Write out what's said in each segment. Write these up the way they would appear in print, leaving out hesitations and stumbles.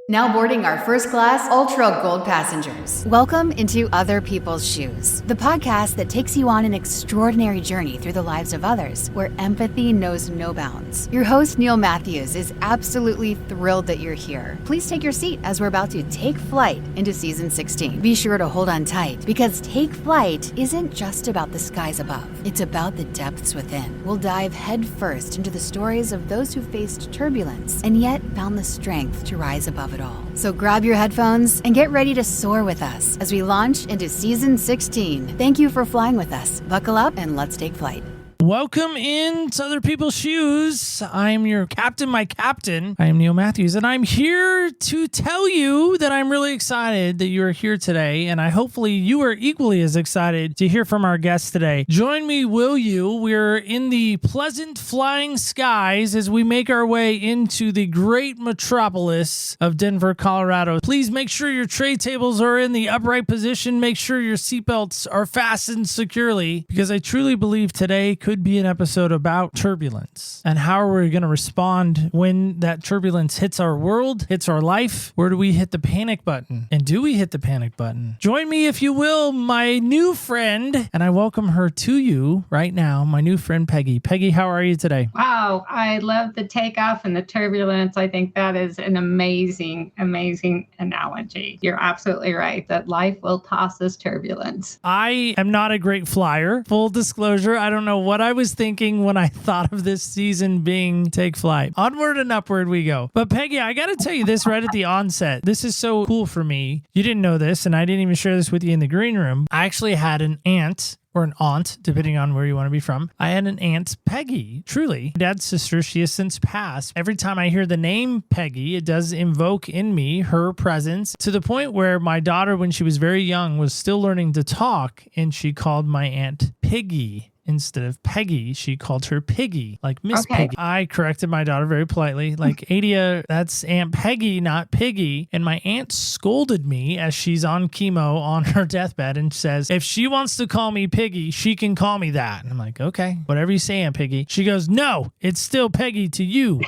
Now boarding our first class Ultra Gold passengers. Welcome into Other People's Shoes, the podcast that takes you on an extraordinary journey through the lives of others, where empathy knows no bounds. Your host, Neil Matthews, is absolutely thrilled that you're here. Please take your seat as we're about to take flight into season 16. Be sure to hold on tight, because Take Flight isn't just about the skies above. It's about the depths within. We'll dive headfirst into the stories of those who faced turbulence and yet found the strength to rise above it all. So grab your headphones and get ready to soar with us as we launch into season 16. Thank you for flying with us. Buckle up and let's take flight. Welcome in to Other People's Shoes. I'm your captain, my captain. I am Neil Matthews, and I'm here to tell you that I'm really excited that you are here today, and hopefully you are equally as excited to hear from our guests today. Join me, will you? We're in the pleasant flying skies as we make our way into the great metropolis of Denver, Colorado. Please make sure your tray tables are in the upright position. Make sure your seatbelts are fastened securely, because I truly believe today could be an episode about turbulence and how are we going to respond when that turbulence hits our world, hits our life. Where do we hit the panic button? And do we hit the panic button? Join me, if you will, my new friend, and I welcome her to you right now, my new friend, Peggy. Peggy, how are you today? Wow, I love the takeoff and the turbulence. I think that is an amazing, amazing analogy. You're absolutely right that life will toss us turbulence. I am not a great flyer. Full disclosure, I don't know what I was thinking when I thought of this season being Take Flight. Onward and upward we go. But Peggy, I got to tell you this right at the onset. This is so cool for me. You didn't know this, and I didn't even share this with you in the green room. I actually had an aunt, or an aunt, depending on where you want to be from. I had an aunt, Peggy, truly. Dad's sister, she has since passed. Every time I hear the name Peggy, it does invoke in me her presence, to the point where my daughter, when she was very young, was still learning to talk, and she called my aunt Piggy. Instead of Peggy, she called her Piggy, like Miss Piggy. I corrected my daughter very politely, like, Adia, that's Aunt Peggy, not Piggy. And my aunt scolded me as she's on chemo on her deathbed and says, if she wants to call me Piggy, she can call me that. And I'm like, okay, whatever you say, Aunt Piggy. She goes, no, it's still Peggy to you.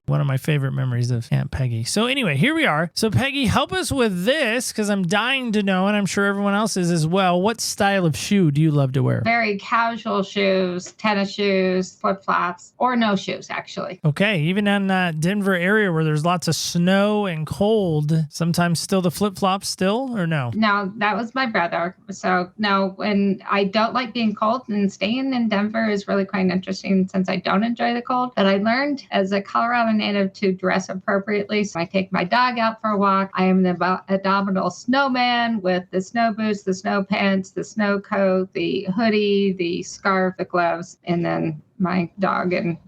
One of my favorite memories of Aunt Peggy. So anyway, here we are. So Peggy, help us with this, because I'm dying to know, and I'm sure everyone else is as well. What style of shoe do you love to wear? Very casual shoes, tennis shoes, flip-flops, or no shoes, actually. Okay, even in that Denver area where there's lots of snow and cold, sometimes still the flip-flops still, or no? No, that was my brother. So no, when I don't like being cold, and staying in Denver is really quite interesting since I don't enjoy the cold. But I learned as a Colorado native to dress appropriately. So I take my dog out for a walk. I am the abominable snowman with the snow boots, the snow pants, the snow coat, the hoodie, the scarf, the gloves, and then my dog and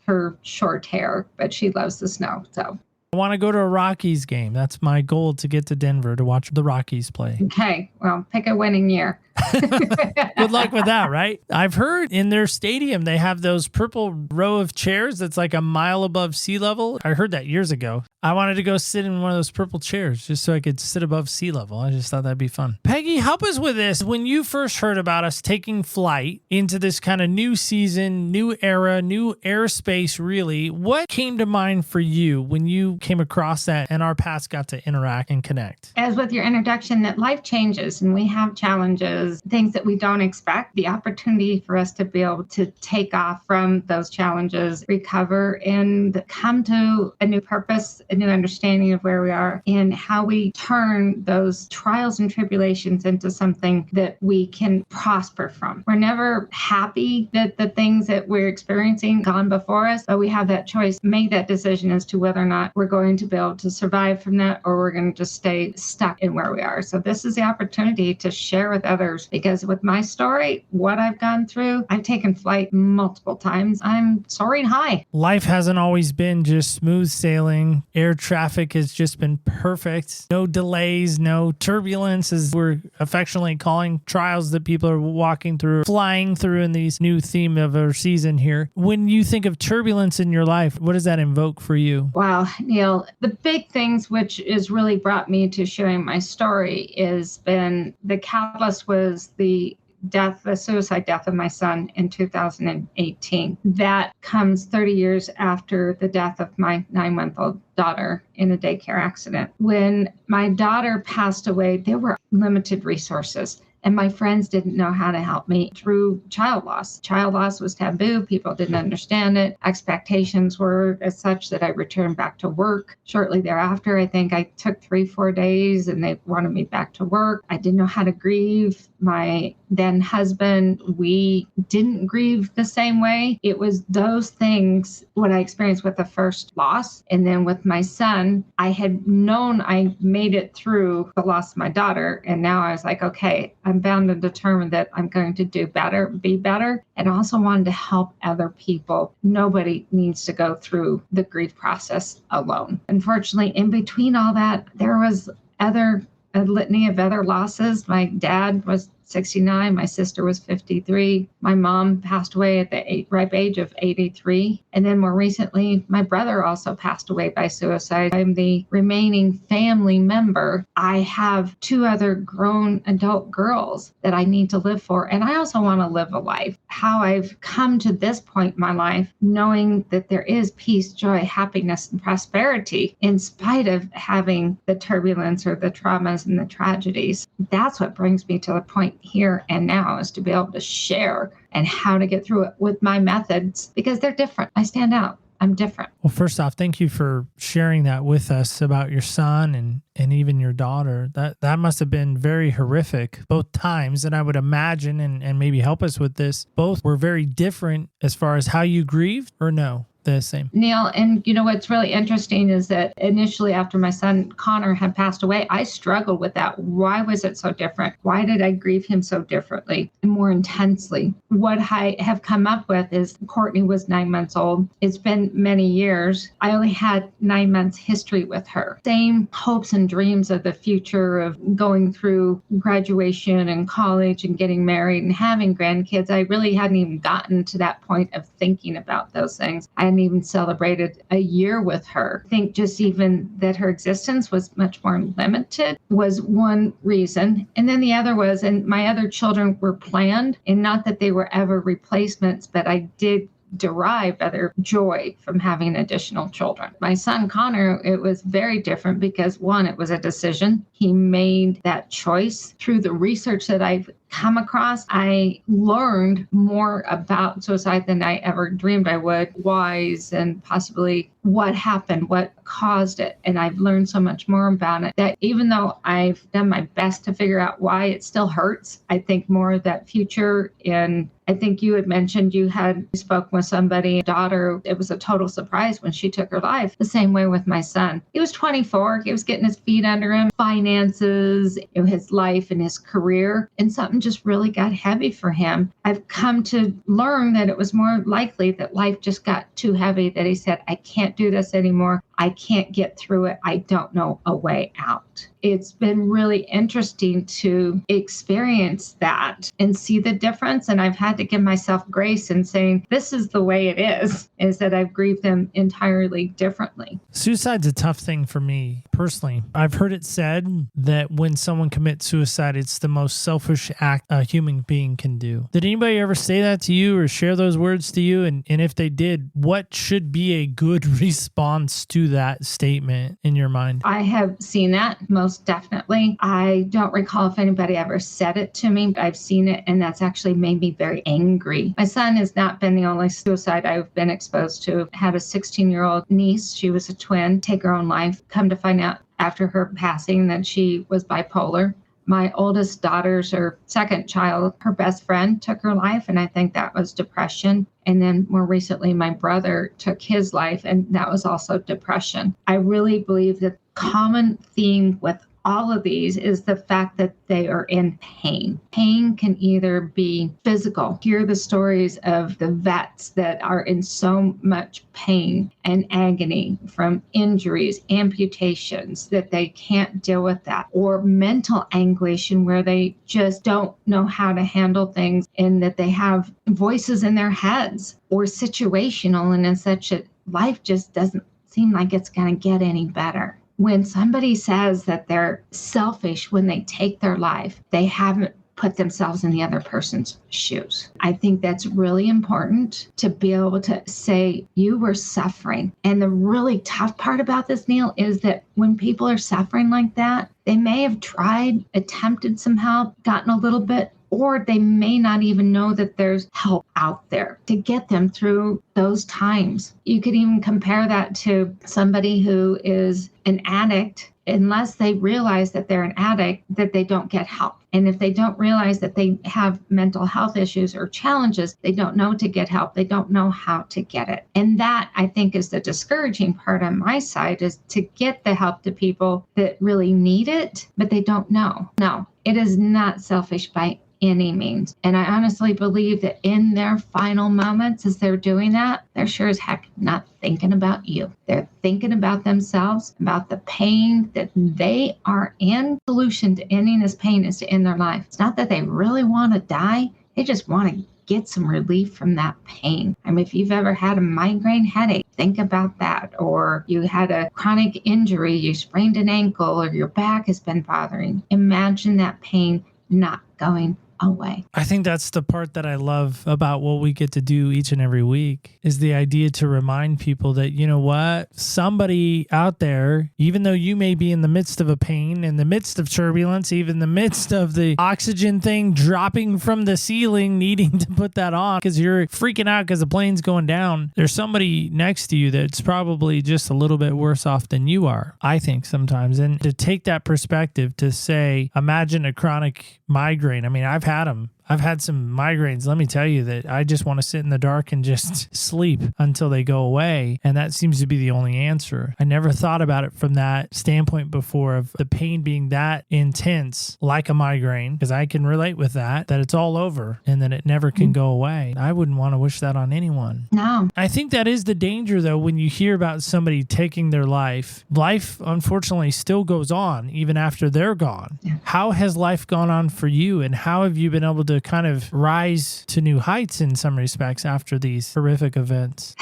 her short hair, but she loves the snow. So I want to go to a Rockies game. That's my goal, to get to Denver to watch the Rockies play. Okay, well, pick a winning year. Good luck with that, right? I've heard in their stadium they have those purple row of chairs that's like a mile above sea level. I heard that years ago. I wanted to go sit in one of those purple chairs just so I could sit above sea level. I just thought that'd be fun. Peggy, help us with this. When you first heard about us taking flight into this kind of new season, new era, new airspace, really, what came to mind for you when you came across that and our paths got to interact and connect? As with your introduction, that life changes and we have challenges, things that we don't expect, the opportunity for us to be able to take off from those challenges, recover, and come to a new purpose, a new understanding of where we are and how we turn those trials and tribulations into something that we can prosper from. We're never happy that the things that we're experiencing gone before us, but we have that choice, make that decision as to whether or not we're going to be able to survive from that or we're going to just stay stuck in where we are. So this is the opportunity to share with others, because with my story, what I've gone through, I've taken flight multiple times. I'm soaring high. Life hasn't always been just smooth sailing. Air traffic has just been perfect. No delays, no turbulence, as we're affectionately calling trials that people are walking through, flying through in these new theme of our season here. When you think of turbulence in your life, what does that invoke for you? Wow, Neil, the big things which has really brought me to sharing my story is been the catalyst was the the suicide death of my son in 2018. That comes 30 years after the death of my 9-month-old daughter in a daycare accident. When my daughter passed away, there were limited resources. And my friends didn't know how to help me through child loss. Child loss was taboo. People didn't understand it. Expectations were as such that I returned back to work. Shortly thereafter, I think I took 3-4 days and they wanted me back to work. I didn't know how to grieve. My then husband, we didn't grieve the same way. It was those things, what I experienced with the first loss. And then with my son, I had known I made it through the loss of my daughter. And now I was like, okay, I'm bound and determined that I'm going to do better, be better, and also wanted to help other people. Nobody needs to go through the grief process alone. Unfortunately, in between all that, there was a litany of other losses. My dad was 69. My sister was 53. My mom passed away at the ripe age of 83. And then more recently, my brother also passed away by suicide. I'm the remaining family member. I have 2 other grown adult girls that I need to live for. And I also want to live a life. How I've come to this point in my life, knowing that there is peace, joy, happiness, and prosperity in spite of having the turbulence or the traumas and the tragedies. That's what brings me to the point here and now, is to be able to share and how to get through it with my methods, because they're different. I stand out. I'm different. Well, first off, thank you for sharing that with us about your son and even your daughter. That must have been very horrific both times. And I would imagine, and maybe help us with this, both were very different as far as how you grieved, or no? The same. Neil, and what's really interesting is that initially after my son Connor had passed away, I struggled with that. Why was it so different? Why did I grieve him so differently and more intensely? What I have come up with is Courtney was 9 months old. It's been many years. I only had 9 months history with her. Same hopes and dreams of the future of going through graduation and college and getting married and having grandkids. I really hadn't even gotten to that point of thinking about those things. I hadn't even celebrated a year with her. I think just even that her existence was much more limited was one reason. And then the other was, and my other children were planned, and not that they were ever replacements, but I did derive other joy from having additional children. My son Connor, it was very different because one, it was a decision. He made that choice. Through the research that I've come across, I learned more about suicide than I ever dreamed I would, whys and possibly what happened, what caused it. And I've learned so much more about it that even though I've done my best to figure out why, it still hurts. I think more of that future. And I think you had mentioned you had spoken with somebody, daughter. It was a total surprise when she took her life. The same way with my son. He was 24. He was getting his feet under him, finances, his life and his career. And something just really got heavy for him. I've come to learn that it was more likely that life just got too heavy, that he said, I can't do this anymore. I can't get through it. I don't know a way out. It's been really interesting to experience that and see the difference. And I've had to give myself grace in saying, this is the way it is that I've grieved them entirely differently. Suicide's a tough thing for me personally. I've heard it said that when someone commits suicide, it's the most selfish act a human being can do. Did anybody ever say that to you or share those words to you? And if they did, what should be a good response to that statement in your mind? I have seen that most definitely. I don't recall if anybody ever said it to me. I've seen it, and that's actually made me very angry. My son has not been the only suicide I've been exposed to. I had a 16-year-old niece. She was a twin, take her own life. Come to find out after her passing that she was bipolar. My oldest daughter's, her second child, her best friend took her life, and I think that was depression. And then more recently, my brother took his life, and that was also depression. I really believe that common theme with all of these is the fact that they are in pain. Pain can either be physical. Hear the stories of the vets that are in so much pain and agony from injuries, amputations, that they can't deal with that, or mental anguish and where they just don't know how to handle things and that they have voices in their heads, or situational and in such that life just doesn't seem like it's going to get any better. When somebody says that they're selfish when they take their life, they haven't put themselves in the other person's shoes. I think that's really important to be able to say you were suffering. And the really tough part about this, Neil, is that when people are suffering like that, they may have tried, attempted some help, gotten a little bit, or they may not even know that there's help out there to get them through those times. You could even compare that to somebody who is an addict. Unless they realize that they're an addict, that they don't get help. And if they don't realize that they have mental health issues or challenges, they don't know to get help. They don't know how to get it. And that, I think, is the discouraging part on my side, is to get the help to people that really need it, but they don't know. No, it is not selfish by any means. And I honestly believe that in their final moments, as they're doing that, they're sure as heck not thinking about you. They're thinking about themselves, about the pain that they are in. The solution to ending this pain is to end their life. It's not that they really want to die. They just want to get some relief from that pain. I mean, if you've ever had a migraine headache, think about that. Or you had a chronic injury, you sprained an ankle, or your back has been bothering. Imagine that pain not going away. I think that's the part that I love about what we get to do each and every week, is the idea to remind people that, you know what, somebody out there, even though you may be in the midst of a pain, in the midst of turbulence, even in the midst of the oxygen thing dropping from the ceiling, needing to put that on because you're freaking out because the plane's going down, there's somebody next to you that's probably just a little bit worse off than you are, I think sometimes. And to take that perspective to say, imagine a chronic migraine. I mean, I've had them. I've had some migraines. Let me tell you that I just want to sit in the dark and just sleep until they go away. And that seems to be the only answer. I never thought about it from that standpoint before, of the pain being that intense, like a migraine, because I can relate with that it's all over and that it never can go away. I wouldn't want to wish that on anyone. No. I think that is the danger, though, when you hear about somebody taking their life. Life, unfortunately, still goes on even after they're gone. Yeah. How has life gone on for you, and how have you been able to kind of rise to new heights in some respects after these horrific events?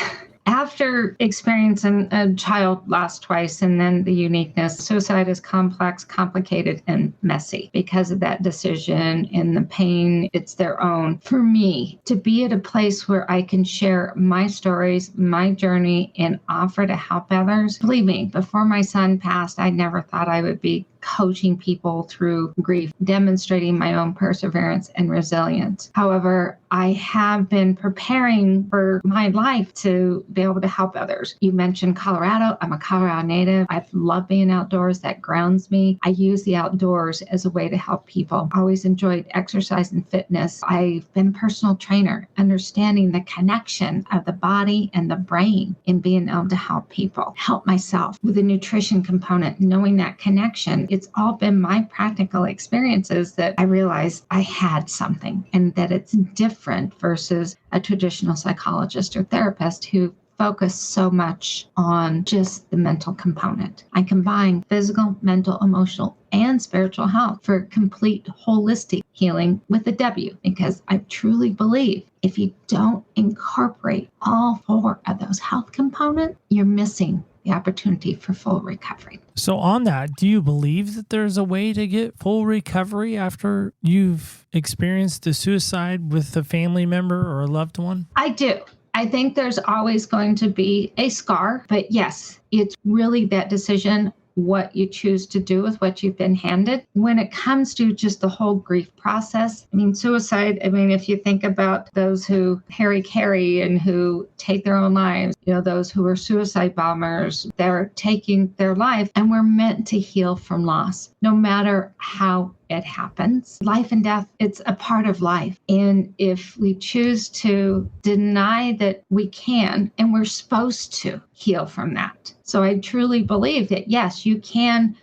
After experiencing a child loss twice, and then the uniqueness, suicide is complex, complicated, and messy because of that decision and the pain. It's their own. For me, to be at a place where I can share my stories, my journey, and offer to help others. Believe me, before my son passed, I never thought I would be coaching people through grief, demonstrating my own perseverance and resilience. However, I have been preparing for my life to be able to help others. You mentioned Colorado. I'm a Colorado native. I love being outdoors. That grounds me. I use the outdoors as a way to help people. I always enjoyed exercise and fitness. I've been a personal trainer, understanding the connection of the body and the brain in being able to help people, help myself with the nutrition component, knowing that connection. It's all been my practical experiences that I realized I had something, and that it's different versus a traditional psychologist or therapist who focus so much on just the mental component. I combine physical, mental, emotional, and spiritual health for complete holistic healing with a W, because I truly believe if you don't incorporate all four of those health components, you're missing the opportunity for full recovery. So on that, do you believe that there's a way to get full recovery after you've experienced a suicide with a family member or a loved one? I do. I think there's always going to be a scar, but yes, it's really that decision, what you choose to do with what you've been handed. When it comes to just the whole grief process, I mean, suicide, if you think about those who carry and who take their own lives, those who are suicide bombers, they're taking their life, and we're meant to heal from loss, no matter how it happens. Life and death, it's a part of life. And if we choose to deny that we can, and we're supposed to heal from that. So I truly believe that, yes, you can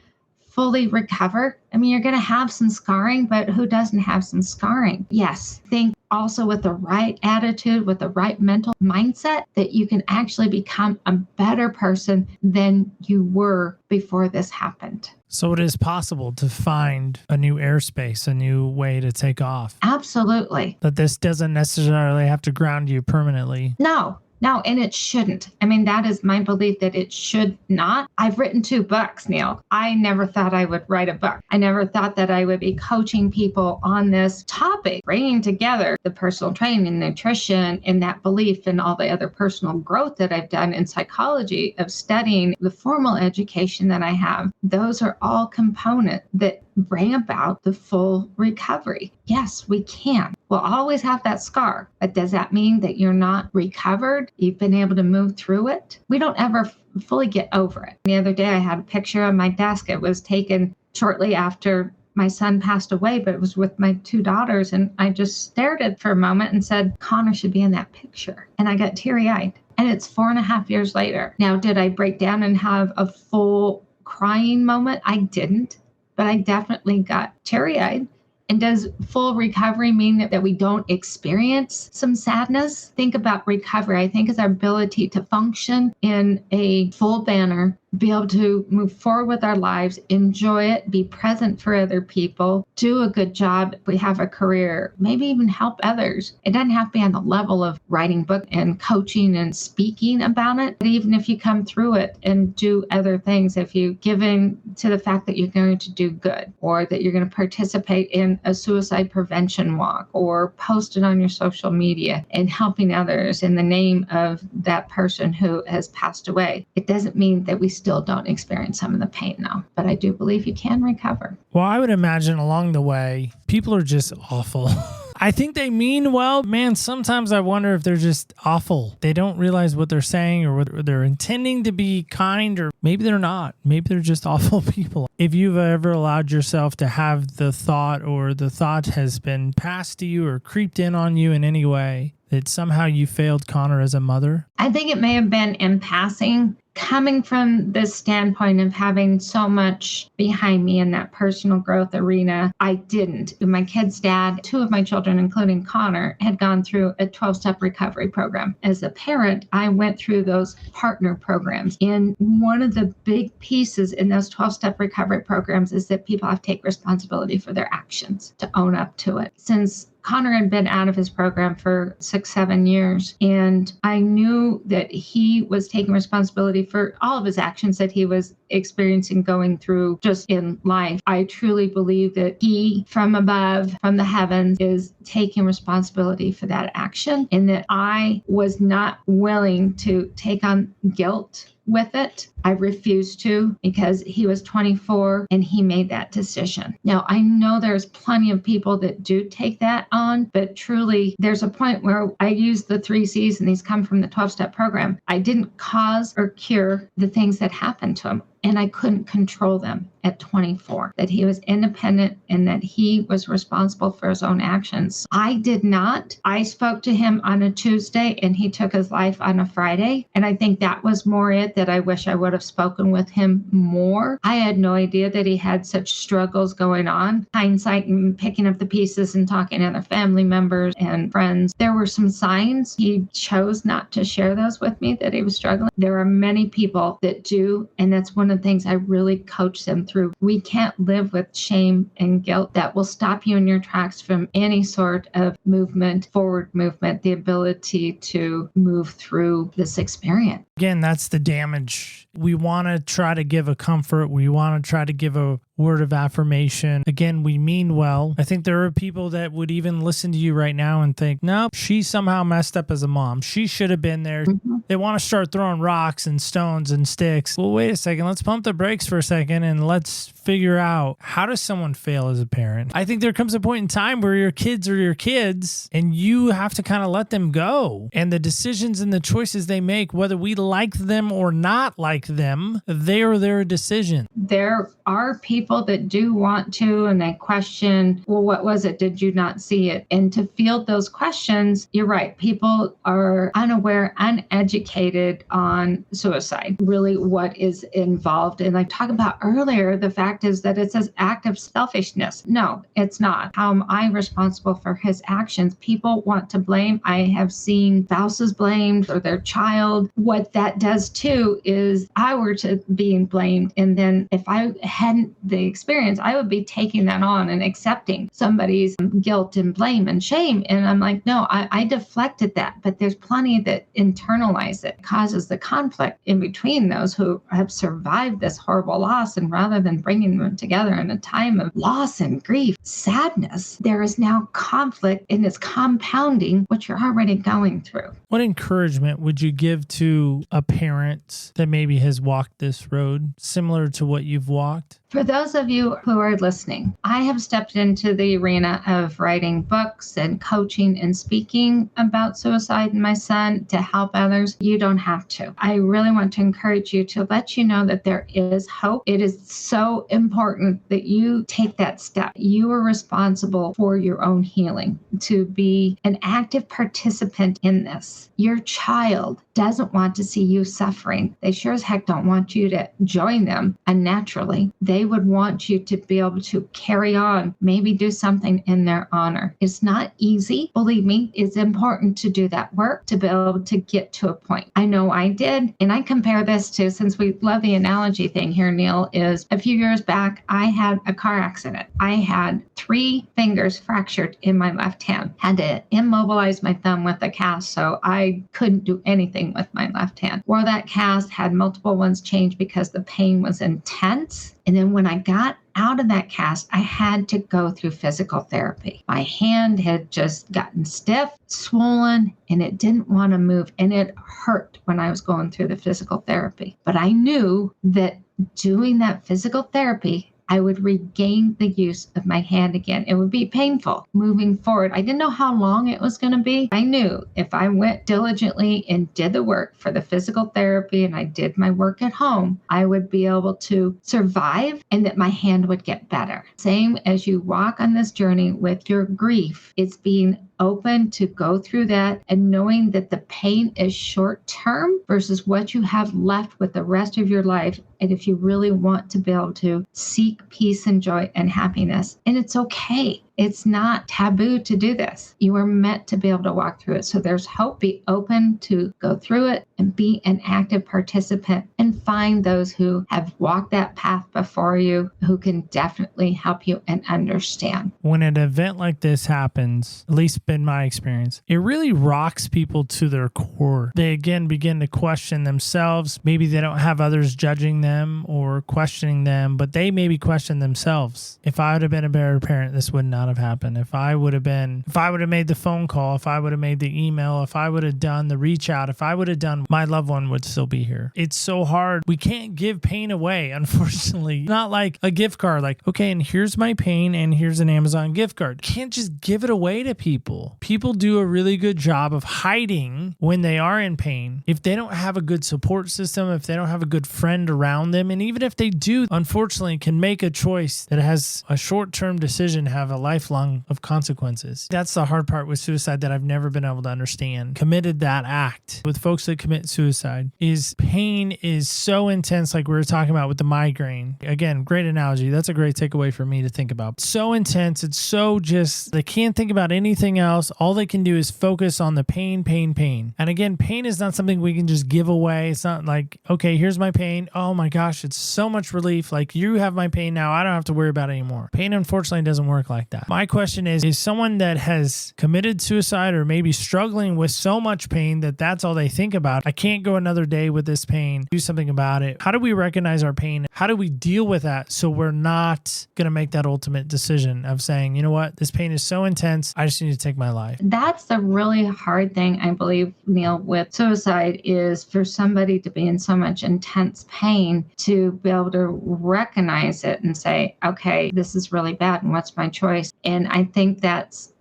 fully recover. You're going to have some scarring, but who doesn't have some scarring? Yes. Think also with the right attitude, with the right mental mindset, that you can actually become a better person than you were before this happened. So it is possible to find a new airspace, a new way to take off. Absolutely. That this doesn't necessarily have to ground you permanently. No. No, and it shouldn't. I mean, that is my belief that it should not. I've written 2 books, Neil. I never thought I would write a book. I never thought that I would be coaching people on this topic, bringing together the personal training, nutrition, and that belief and all the other personal growth that I've done in psychology of studying the formal education that I have. Those are all components that bring about the full recovery. Yes, we can. We'll always have that scar, but does that mean that you're not recovered? You've been able to move through it? We don't ever fully get over it. The other day I had a picture on my desk. It was taken shortly after my son passed away, but it was with my 2 daughters. And I just stared at it for a moment and said, Connor should be in that picture. And I got teary-eyed. And it's 4.5 years later. Now, did I break down and have a full crying moment? I didn't, but I definitely got teary-eyed. And does full recovery mean that we don't experience some sadness? Think about recovery. I think it's our ability to function in a full banner, be able to move forward with our lives, enjoy it, be present for other people, do a good job if we have a career, maybe even help others. It doesn't have to be on the level of writing book and coaching and speaking about it. But even if you come through it and do other things, if you give in to the fact that you're going to do good, or that you're going to participate in a suicide prevention walk, or post it on your social media and helping others in the name of that person who has passed away, it doesn't mean that we still don't experience some of the pain now, but I do believe you can recover. Well, I would imagine along the way, people are just awful. I think they mean well. Man, sometimes I wonder if they're just awful. They don't realize what they're saying, or whether they're intending to be kind, or maybe they're not. Maybe they're just awful people. If you've ever allowed yourself to have the thought, or the thought has been passed to you or creeped in on you in any way, that somehow you failed Connor as a mother? I think it may have been in passing. Coming from this standpoint of having so much behind me in that personal growth arena, I didn't. My kid's dad, 2 of my children, including Connor, had gone through a 12-step recovery program. As a parent, I went through those partner programs. And one of the big pieces in those 12-step recovery programs is that people have to take responsibility for their actions, to own up to it. Since Connor had been out of his program for 6-7 years, and I knew that he was taking responsibility for all of his actions that he was experiencing going through just in life. I truly believe that he, from above, from the heavens, is taking responsibility for that action, and that I was not willing to take on guilt with it. I refused to, because he was 24 and he made that decision. Now, I know there's plenty of people that do take that on, but truly there's a point where I use the 3 C's, and these come from the 12-step program. I didn't cause or cure the things that happened to him, and I couldn't control them at 24, that he was independent and that he was responsible for his own actions. I did not. I spoke to him on a Tuesday and he took his life on a Friday. And I think that was more it, that I wish I would have spoken with him more. I had no idea that he had such struggles going on. Hindsight and picking up the pieces and talking to other family members and friends, there were some signs. He chose not to share those with me, that he was struggling. There are many people that do, and that's one of the things I really coach them through. We can't live with shame and guilt. That will stop you in your tracks from any sort of movement, forward movement, the ability to move through this experience. Again, that's the damage. We want to try to give a comfort. We want to try to give a word of affirmation. Again, we mean well. I think there are people that would even listen to you right now and think, nope, she somehow messed up as a mom. She should have been there. Mm-hmm. They want to start throwing rocks and stones and sticks. Well, wait a second. Let's pump the brakes for a second and let's figure out, how does someone fail as a parent? I think there comes a point in time where your kids are your kids and you have to kind of let them go. And the decisions and the choices they make, whether we like them or not like them, they are their decision. There are people that do want to, and they question, well, what was it? Did you not see it? And to field those questions, you're right. People are unaware, uneducated on suicide, really what is involved. And I talked about earlier, the fact is that it's an act of selfishness. No, it's not. How am I responsible for his actions? People want to blame. I have seen spouses blamed or their child. What that does too is I were to being blamed, and then if I hadn't the experience, I would be taking that on and accepting somebody's guilt and blame and shame. And I'm like, no, I deflected that. But there's plenty that internalize it, causes the conflict in between those who have survived this horrible loss. And rather than bringing them together in a time of loss and grief, sadness, there is now conflict and it's compounding what you're already going through. What encouragement would you give to a parent that maybe has walked this road similar to what you've walked? For those of you who are listening, I have stepped into the arena of writing books and coaching and speaking about suicide and my son to help others. You don't have to. I really want to encourage you to let you know that there is hope. It is so important that you take that step. You are responsible for your own healing, to be an active participant in this. Your child doesn't want to see you suffering. They sure as heck don't want you to join them unnaturally. They would want you to be able to carry on, maybe do something in their honor. It's not easy. Believe me, it's important to do that work to be able to get to a point. I know I did. And I compare this to, since we love the analogy thing here, Neil, is a few years back, I had a car accident. I had 3 fingers fractured in my left hand, had to immobilize my thumb with a cast. So I couldn't do anything with my left hand. Wore that cast, had multiple ones changed because the pain was intense. And then when I got out of that cast, I had to go through physical therapy. My hand had just gotten stiff, swollen, and it didn't want to move. And it hurt when I was going through the physical therapy. But I knew that doing that physical therapy, I would regain the use of my hand again. It would be painful moving forward. I didn't know how long it was going to be. I knew if I went diligently and did the work for the physical therapy and I did my work at home, I would be able to survive and that my hand would get better. Same as you walk on this journey with your grief, it's being open to go through that and knowing that the pain is short term versus what you have left with the rest of your life. And if you really want to be able to seek peace and joy and happiness, and it's okay. It's not taboo to do this. You are meant to be able to walk through it. So there's hope. Be open to go through it and be an active participant and find those who have walked that path before you who can definitely help you and understand. When an event like this happens, at least in my experience, it really rocks people to their core. They again begin to question themselves. Maybe they don't have others judging them or questioning them, but they maybe question themselves. If I would have been a better parent, this would not have happened. If I would have made the phone call, if I would have made the email, if I would have done the reach out, if I would have done, my loved one would still be here. It's so hard. We can't give pain away, unfortunately. Not like a gift card, like, okay, and here's my pain and here's an Amazon gift card. Can't just give it away to people. People do a really good job of hiding when they are in pain. If they don't have a good support system, if they don't have a good friend around them, and even if they do, unfortunately, can make a choice that has a short-term decision, have a lifelong of consequences. That's the hard part with suicide that I've never been able to understand. Committed that act with folks that commit suicide is pain is so intense, like we were talking about with the migraine. Again, great analogy. That's a great takeaway for me to think about. So intense. It's so just, they can't think about anything else. All they can do is focus on the pain, pain, pain. And again, pain is not something we can just give away. It's not like, okay, here's my pain. Oh my gosh, it's so much relief. Like, you have my pain now. I don't have to worry about it anymore. Pain, unfortunately, doesn't work like that. My question is someone that has committed suicide or maybe struggling with so much pain that that's all they think about, I can't go another day with this pain, do something about it. How do we recognize our pain? How do we deal with that so we're not going to make that ultimate decision of saying, you know what, this pain is so intense, I just need to take my life? That's the really hard thing, I believe, Neil, with suicide is for somebody to be in so much intense pain to be able to recognize it and say, okay, this is really bad and what's my choice? And I think that's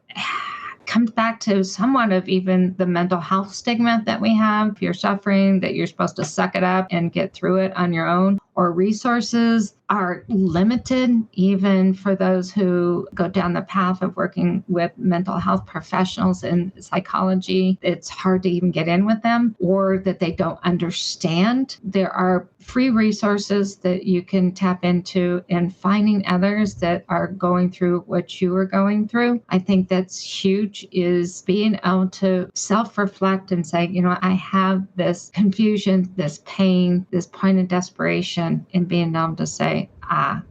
comes back to somewhat of even the mental health stigma that we have. If you're suffering, that you're supposed to suck it up and get through it on your own, or resources are limited, even for those who go down the path of working with mental health professionals in psychology. It's hard to even get in with them, or that they don't understand. There are free resources that you can tap into, and finding others that are going through what you are going through. I think that's huge, is being able to self-reflect and say, you know, I have this confusion, this pain, this point of desperation, connection and being able to say,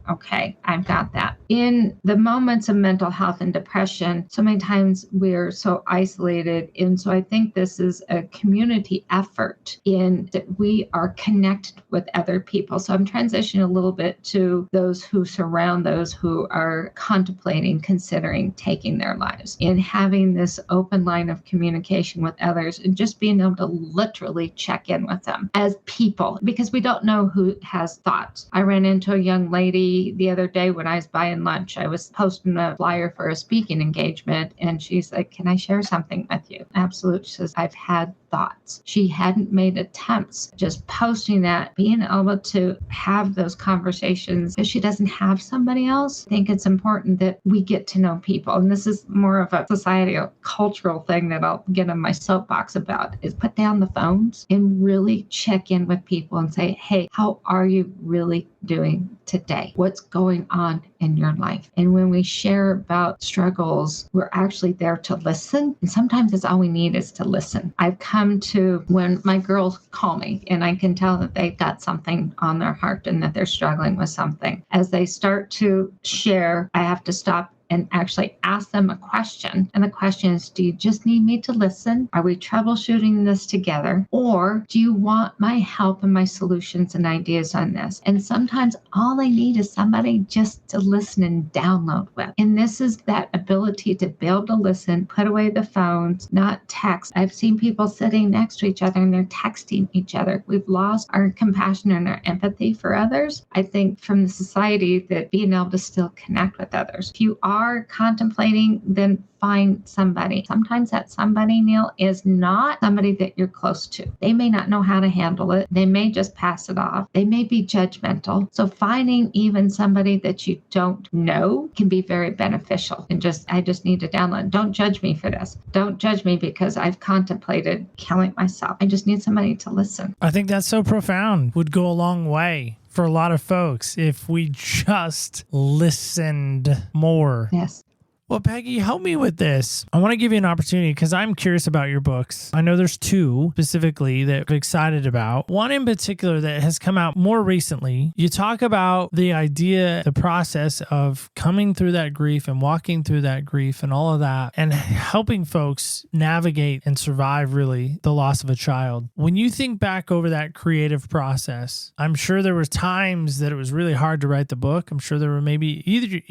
okay, I've got that. In the moments of mental health and depression, so many times we're so isolated. And so I think this is a community effort in that we are connected with other people. So I'm transitioning a little bit to those who surround those who are contemplating, considering taking their lives, and having this open line of communication with others and just being able to literally check in with them as people, because we don't know who has thoughts. I ran into a young lady the other day when I was buying lunch. I was posting a flyer for a speaking engagement, and she's like, "Can I share something with you?" Absolutely. She says, "I've had thoughts." She hadn't made attempts, just posting that, being able to have those conversations because she doesn't have somebody else. I think it's important that we get to know people. And this is more of a societal, cultural thing that I'll get on my soapbox about, is put down the phones and really check in with people and say, "Hey, how are you really doing today? What's going on in your life?" And when we share about struggles, we're actually there to listen. And sometimes that's all we need, is to listen. I've come to when my girls call me and I can tell that they've got something on their heart and that they're struggling with something. As they start to share, I have to stop and actually ask them a question. And the question is, do you just need me to listen? Are we troubleshooting this together? Or do you want my help and my solutions and ideas on this? And sometimes all they need is somebody just to listen and download with. And this is that ability to be able to listen, put away the phones, not text. I've seen people sitting next to each other and they're texting each other. We've lost our compassion and our empathy for others. I think from the society that being able to still connect with others. If you are contemplating, then find somebody. Sometimes that somebody, Neil, is not somebody that you're close to. They may not know how to handle it. They may just pass it off. They may be judgmental. So finding even somebody that you don't know can be very beneficial. And I just need to download. Don't judge me for this. Don't judge me because I've contemplated killing myself. I just need somebody to listen. I think that's so profound. Would go a long way for a lot of folks if we just listened more. Yes. Well, Peggy, help me with this. I want to give you an opportunity because I'm curious about your books. I know there's two specifically that I'm excited about. One in particular that has come out more recently. You talk about the idea, the process of coming through that grief and walking through that grief and all of that and helping folks navigate and survive really the loss of a child. When you think back over that creative process, I'm sure there were times that it was really hard to write the book. I'm sure there were maybe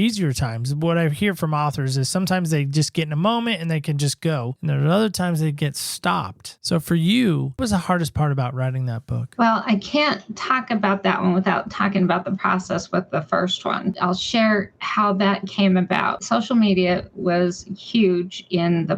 easier times. What I hear from authors is sometimes they just get in a moment and they can just go. And there are other times they get stopped. So for you, what was the hardest part about writing that book? Well, I can't talk about that one without talking about the process with the first one. I'll share how that came about. Social media was huge in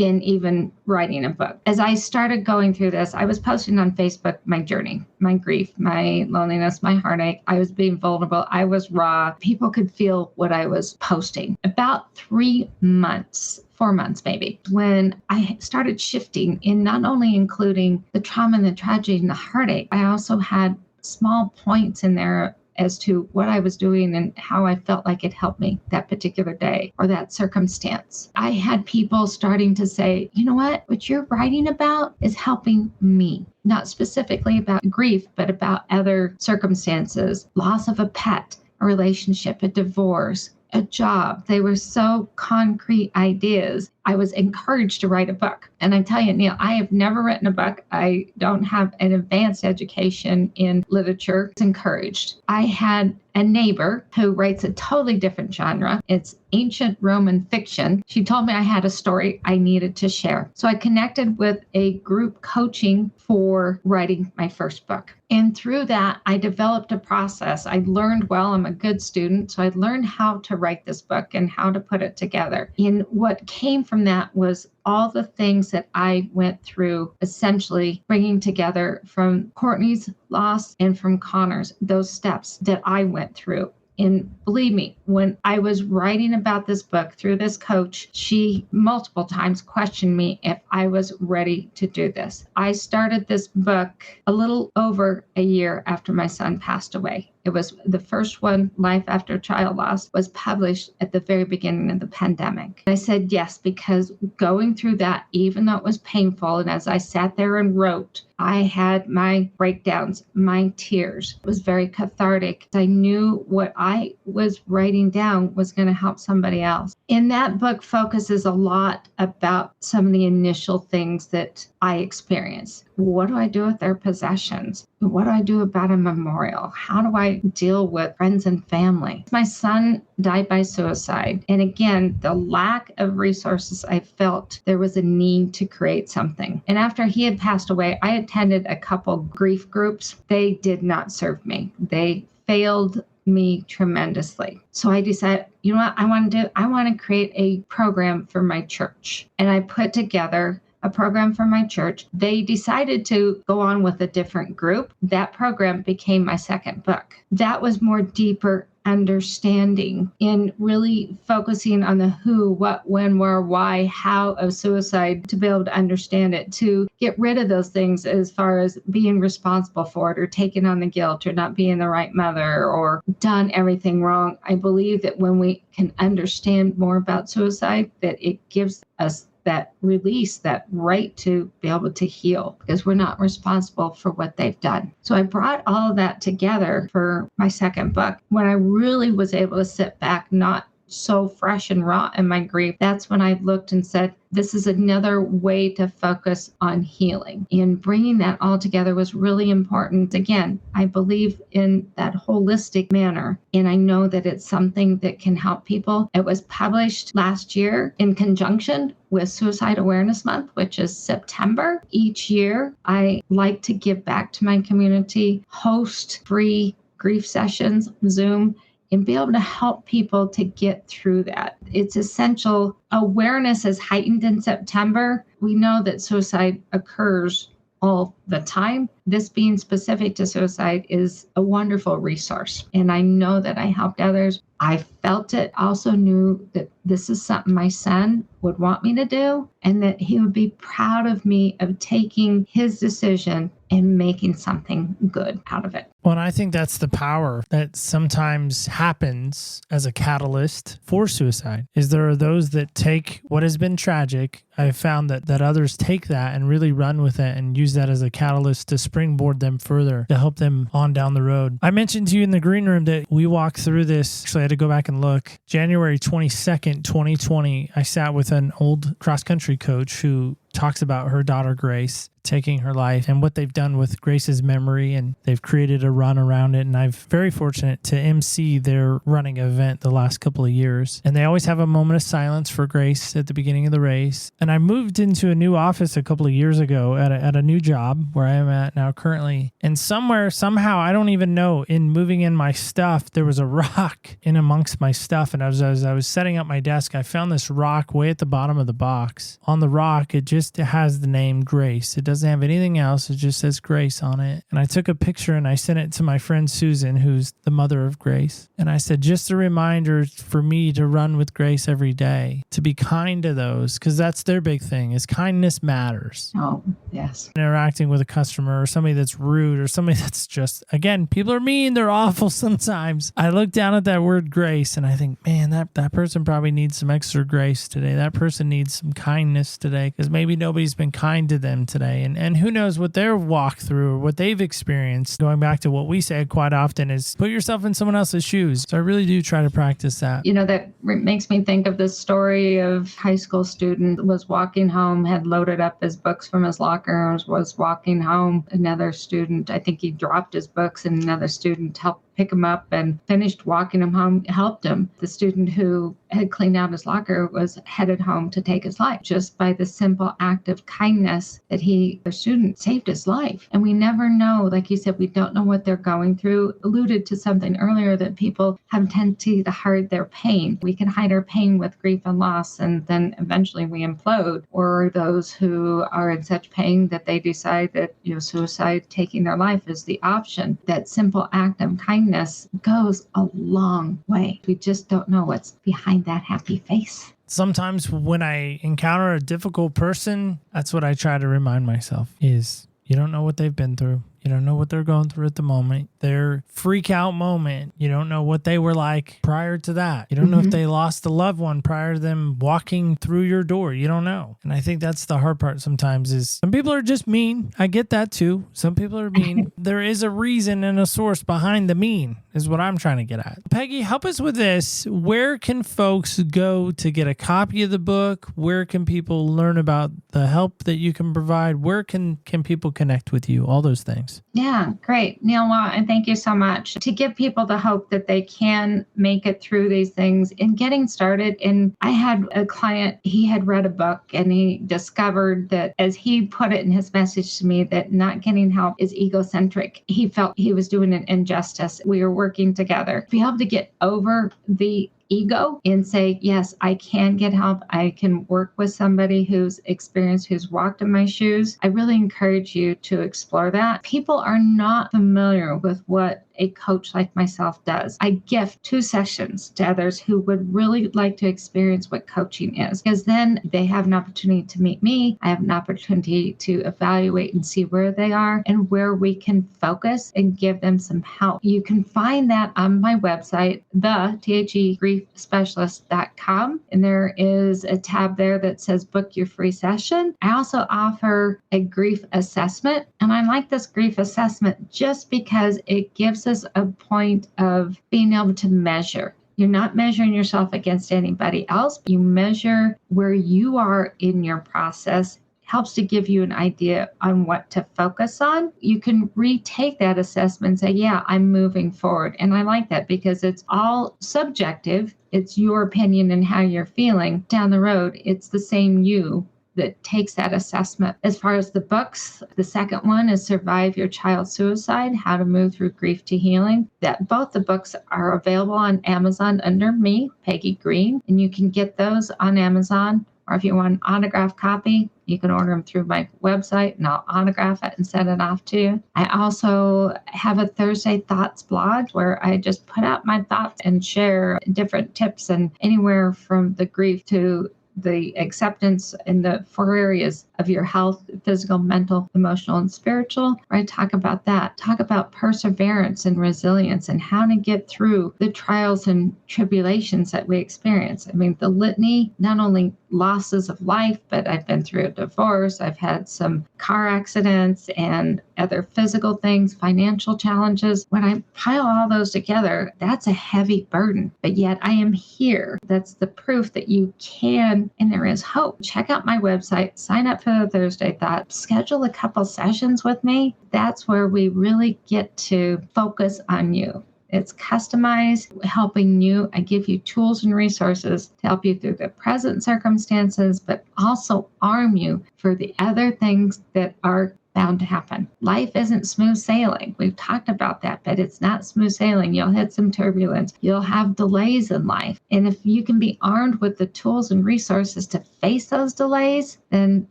even writing a book. As I started going through this, I was posting on Facebook my journey, my grief, my loneliness, my heartache. I was being vulnerable. I was raw. People could feel what I was posting. About 3 months, 4 months maybe, when I started shifting in not only including the trauma and the tragedy and the heartache, I also had small points in there as to what I was doing and how I felt like it helped me that particular day or that circumstance. I had people starting to say, "You know what you're writing about is helping me." Not specifically about grief, but about other circumstances, loss of a pet, a relationship, a divorce, a job. They were so concrete ideas. I was encouraged to write a book. And I tell you, Neil, I have never written a book. I don't have an advanced education in literature. It's encouraged. I had a neighbor who writes a totally different genre. It's ancient Roman fiction. She told me I had a story I needed to share. So I connected with a group coaching for writing my first book. And through that, I developed a process. I learned, I'm a good student. So I learned how to write this book and how to put it together. And what came from that was all the things that I went through, essentially bringing together from Courtney's loss and from Connor's, those steps that I went through. And believe me, when I was writing about this book through this coach, she multiple times questioned me if I was ready to do this. I started this book a little over a year after my son passed away. It was the first one, Life After Child Loss, was published at the very beginning of the pandemic. I said yes, because going through that, even though it was painful, and as I sat there and wrote, I had my breakdowns, my tears. It was very cathartic. I knew what I was writing down was going to help somebody else. In that book focuses a lot about some of the initial things that I experienced. What do I do with their possessions? What do I do about a memorial? How do I deal with friends and family? My son died by suicide. And again, the lack of resources, I felt there was a need to create something. And after he had passed away, I attended a couple grief groups. They did not serve me. They failed me tremendously. So I decided, you know what I want to do? I want to create a program for my church. And I put together a program for my church. They decided to go on with a different group. That program became my second book. That was more deeper understanding in really focusing on the who, what, when, where, why, how of suicide, to be able to understand it, to get rid of those things as far as being responsible for it or taking on the guilt or not being the right mother or done everything wrong. I believe that when we can understand more about suicide, that it gives us that release, that right to be able to heal, because we're not responsible for what they've done. So I brought all of that together for my second book. When I really was able to sit back, not so fresh and raw in my grief, that's when I looked and said, this is another way to focus on healing. And bringing that all together was really important. Again, I believe in that holistic manner, and I know that it's something that can help people. It was published last year in conjunction with Suicide Awareness Month, which is September. Each year, I like to give back to my community, host free grief sessions, Zoom, and be able to help people to get through that. It's essential. Awareness is heightened in September. We know that suicide occurs all the time. This being specific to suicide is a wonderful resource. And I know that I helped others. I felt it, also knew that this is something my son would want me to do, and that he would be proud of me of taking his decision and making something good out of it. Well, and I think that's the power that sometimes happens as a catalyst for suicide, is there are those that take what has been tragic. I've found that others take that and really run with it and use that as a catalyst to springboard them further, to help them on down the road. I mentioned to you in the green room that we walked through this. Actually, I had to go back and look. January 22nd, 2020, I sat with an old cross-country coach who talks about her daughter, Grace, taking her life and what they've done with Grace's memory, and they've created a run around it. And I'm very fortunate to MC their running event the last couple of years. And they always have a moment of silence for Grace at the beginning of the race. And I moved into a new office a couple of years ago at a new job where I am at now currently. And somehow, I don't even know, in moving in my stuff, there was a rock in amongst my stuff. And as I was setting up my desk, I found this rock way at the bottom of the box. On the rock, it has the name Grace. It doesn't have anything else. It just says Grace on it. And I took a picture and I sent it to my friend Susan, who's the mother of Grace. And I said, just a reminder for me to run with Grace every day, to be kind to those, because that's their big thing, is kindness matters. Oh, yes. Interacting with a customer or somebody that's rude or somebody that's just, again, people are mean, they're awful sometimes. I look down at that word grace and I think, man, that person probably needs some extra grace today. That person needs some kindness today, because maybe nobody's been kind to them today. And who knows what their walk through or what they've experienced. Going back to what we say quite often is put yourself in someone else's shoes. So I really do try to practice that. You know, that makes me think of this story of high school student was walking home, had loaded up his books from his locker, was walking home. Another student, I think he dropped his books, and another student helped pick him up and finished walking him home, helped him. The student who had cleaned out his locker was headed home to take his life, just by the simple act of kindness that the student saved his life. And we never know, like you said, we don't know what they're going through. Alluded to something earlier, that people have tendency to hide their pain. We can hide our pain with grief and loss, and then eventually we implode. Or those who are in such pain that they decide that, suicide, taking their life, is the option. That simple act of kindness kindness goes a long way. We just don't know what's behind that happy face. Sometimes when I encounter a difficult person, that's what I try to remind myself is you don't know what they've been through. You don't know what they're going through at the moment. Their freak out moment. You don't know what they were like prior to that. You don't know if they lost a loved one prior to them walking through your door. You don't know. And I think that's the hard part sometimes is some people are just mean. I get that too. Some people are mean. There is a reason and a source behind the mean is what I'm trying to get at. Peggy, help us with this. Where can folks go to get a copy of the book? Where can people learn about the help that you can provide? Where can people connect with you? All those things. Yeah, great. Neil, well, and thank you so much. To give people the hope that they can make it through these things in getting started. And I had a client, he had read a book and he discovered that, as he put it in his message to me, that not getting help is egocentric. He felt he was doing an injustice. We were working together. Be able to get over the ego and say, yes, I can get help. I can work with somebody who's experienced, who's walked in my shoes. I really encourage you to explore that. People are not familiar with what a coach like myself does. I gift 2 sessions to others who would really like to experience what coaching is, because then they have an opportunity to meet me. I have an opportunity to evaluate and see where they are and where we can focus and give them some help. You can find that on my website, thegriefspecialist.com. And there is a tab there that says book your free session. I also offer a grief assessment. And I like this grief assessment just because it gives us a point of being able to measure. You're not measuring yourself against anybody else. You measure where you are in your process. Helps to give you an idea on what to focus on. You can retake that assessment and say, yeah, I'm moving forward. And I like that because it's all subjective. It's your opinion and how you're feeling. Down the road, it's the same you that takes that assessment. As far as the books, the second one is Survive Your Child's Suicide, How to Move Through Grief to Healing. That both the books are available on Amazon under me, Peggy Green, and you can get those on Amazon. Or if you want an autographed copy, you can order them through my website and I'll autograph it and send it off to you. I also have a Thursday Thoughts blog where I just put out my thoughts and share different tips and anywhere from the grief to the acceptance in the 4 areas of your health, physical, mental, emotional, and spiritual, where I talk about that. Talk about perseverance and resilience and how to get through the trials and tribulations that we experience. I mean, the litany, not only losses of life, but I've been through a divorce, I've had some car accidents and other physical things, financial challenges. When I pile all those together, that's a heavy burden, but yet I am here. That's the proof that you can, and there is hope. Check out my website, sign up for the Thursday Thought, schedule a couple sessions with me. That's where we really get to focus on you. It's customized, helping you. I give you tools and resources to help you through the present circumstances, but also arm you for the other things that are bound to happen. Life isn't smooth sailing. We've talked about that, but it's not smooth sailing. You'll hit some turbulence. You'll have delays in life. And if you can be armed with the tools and resources to face those delays, then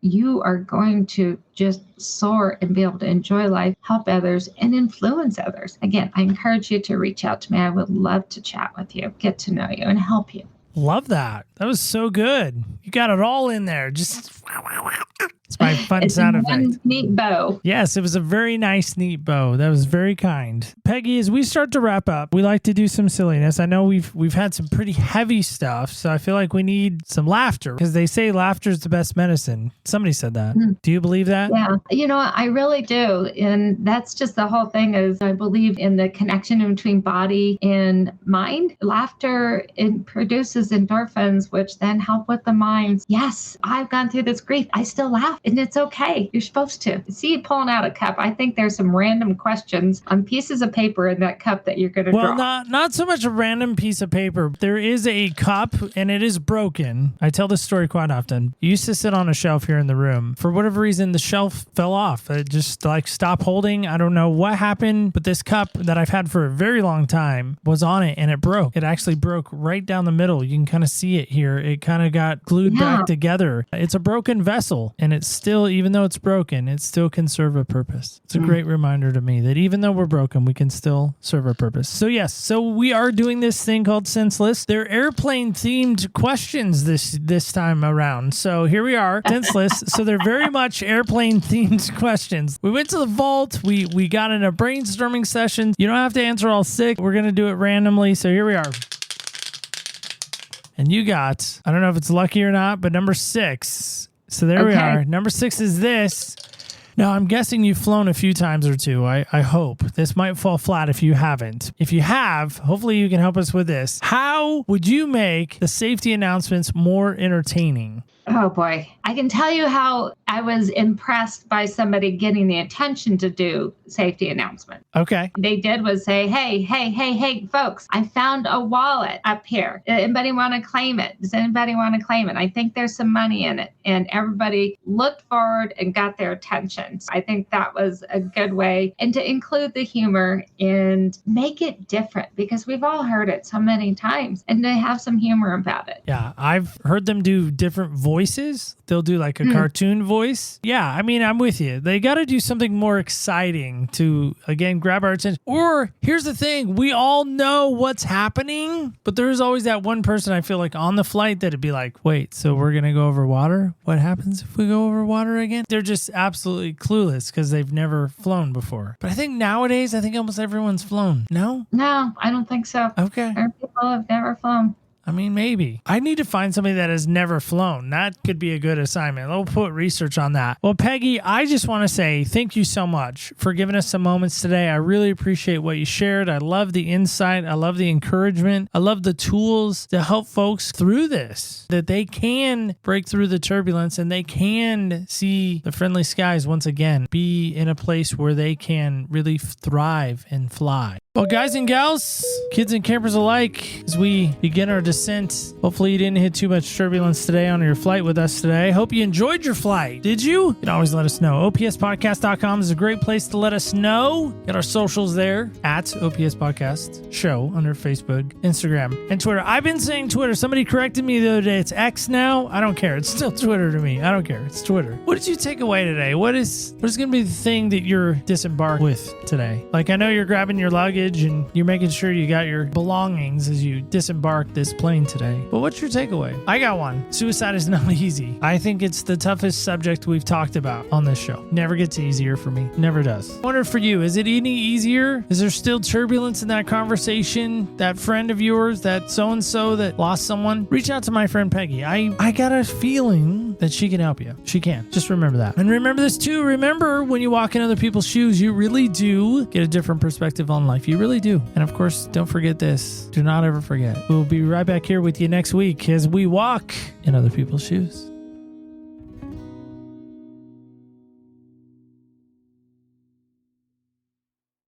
you are going to just soar and be able to enjoy life, help others, and influence others. Again, I encourage you to reach out to me. I would love to chat with you, get to know you, and help you. Love that. That was so good. You got it all in there. Just... It's my fun sound effect. One neat bow. Yes, it was a very nice, neat bow. That was very kind. Peggy, as we start to wrap up, we like to do some silliness. I know we've had some pretty heavy stuff, so I feel like we need some laughter because they say laughter is the best medicine. Somebody said that. Do you believe that? Yeah, I really do. And that's just the whole thing is I believe in the connection between body and mind. Laughter, it produces endorphins, which then help with the mind. Yes, I've gone through this grief. I still laugh. And it's okay. You're supposed to. See you pulling out a cup. I think there's some random questions on pieces of paper in that cup that you're going to draw. Well, not so much a random piece of paper. There is a cup and it is broken. I tell this story quite often. It used to sit on a shelf here in the room. For whatever reason, the shelf fell off. It just stopped holding. I don't know what happened, but this cup that I've had for a very long time was on it and it broke. It actually broke right down the middle. You can kind of see it here. It kind of got glued back together. It's a broken vessel and it's still, even though it's broken, it still can serve a purpose. It's a great reminder to me that even though we're broken, we can still serve a purpose. So yes, so we are doing this thing called Senseless. They're airplane themed questions this time around. So here we are, Senseless. So they're very much airplane themed questions. We went to the vault. We got in a brainstorming session. You don't have to answer all 6. We're going to do it randomly. So here we are. And you got, I don't know if it's lucky or not, but number 6. So there we are. Number 6 is this. Now, I'm guessing you've flown a few times or two. I hope. This might fall flat if you haven't. If you have, hopefully you can help us with this. How would you make the safety announcements more entertaining? Oh boy. I can tell you how I was impressed by somebody getting the attention to do safety announcement. Okay. They did was say, hey, folks, I found a wallet up here. Anybody want to claim it? Does anybody want to claim it? I think there's some money in it. And everybody looked forward and got their attention. So I think that was a good way. And to include the humor and make it different, because we've all heard it so many times, and to have some humor about it. Yeah, I've heard them do different voices. They'll do like a cartoon voice. Yeah, I mean, I'm with you. They got to do something more exciting to, again, grab our attention. Or here's the thing. We all know what's happening, but there's always that one person I feel like on the flight that'd be like, wait, so we're going to go over water? What happens if we go over water again? They're just absolutely clueless because they've never flown before. But I think nowadays, almost everyone's flown. No? No, I don't think so. Okay. There are people have never flown. I mean, maybe. I need to find somebody that has never flown. That could be a good assignment. We'll put research on that. Well, Peggy, I just want to say thank you so much for giving us some moments today. I really appreciate what you shared. I love the insight. I love the encouragement. I love the tools to help folks through this, that they can break through the turbulence and they can see the friendly skies once again, be in a place where they can really thrive and fly. Well, guys and gals, kids and campers alike, as we begin our descent, hopefully you didn't hit too much turbulence today on your flight with us today. Hope you enjoyed your flight. Did you? You can always let us know. OPSpodcast.com is a great place to let us know. Get our socials there at OPS Podcast Show under Facebook, Instagram, and Twitter. I've been saying Twitter. Somebody corrected me the other day. It's X now. I don't care. It's still Twitter to me. I don't care. It's Twitter. What did you take away today? What is going to be the thing that you're disembarked with today? Like, I know you're grabbing your luggage and you're making sure you got your belongings as you disembark this plane today. But what's your takeaway? I got one. Suicide is not easy. I think it's the toughest subject we've talked about on this show. Never gets easier for me. Never does. I wonder for you, is it any easier? Is there still turbulence in that conversation? That friend of yours, that so-and-so that lost someone? Reach out to my friend Peggy. I got a feeling that she can help you. She can. Just remember that. And remember this too. Remember, when you walk in other people's shoes, you really do get a different perspective on life. You really do. And of course, don't forget this. Do not ever forget. We'll be right back here with you next week as we walk in other people's shoes.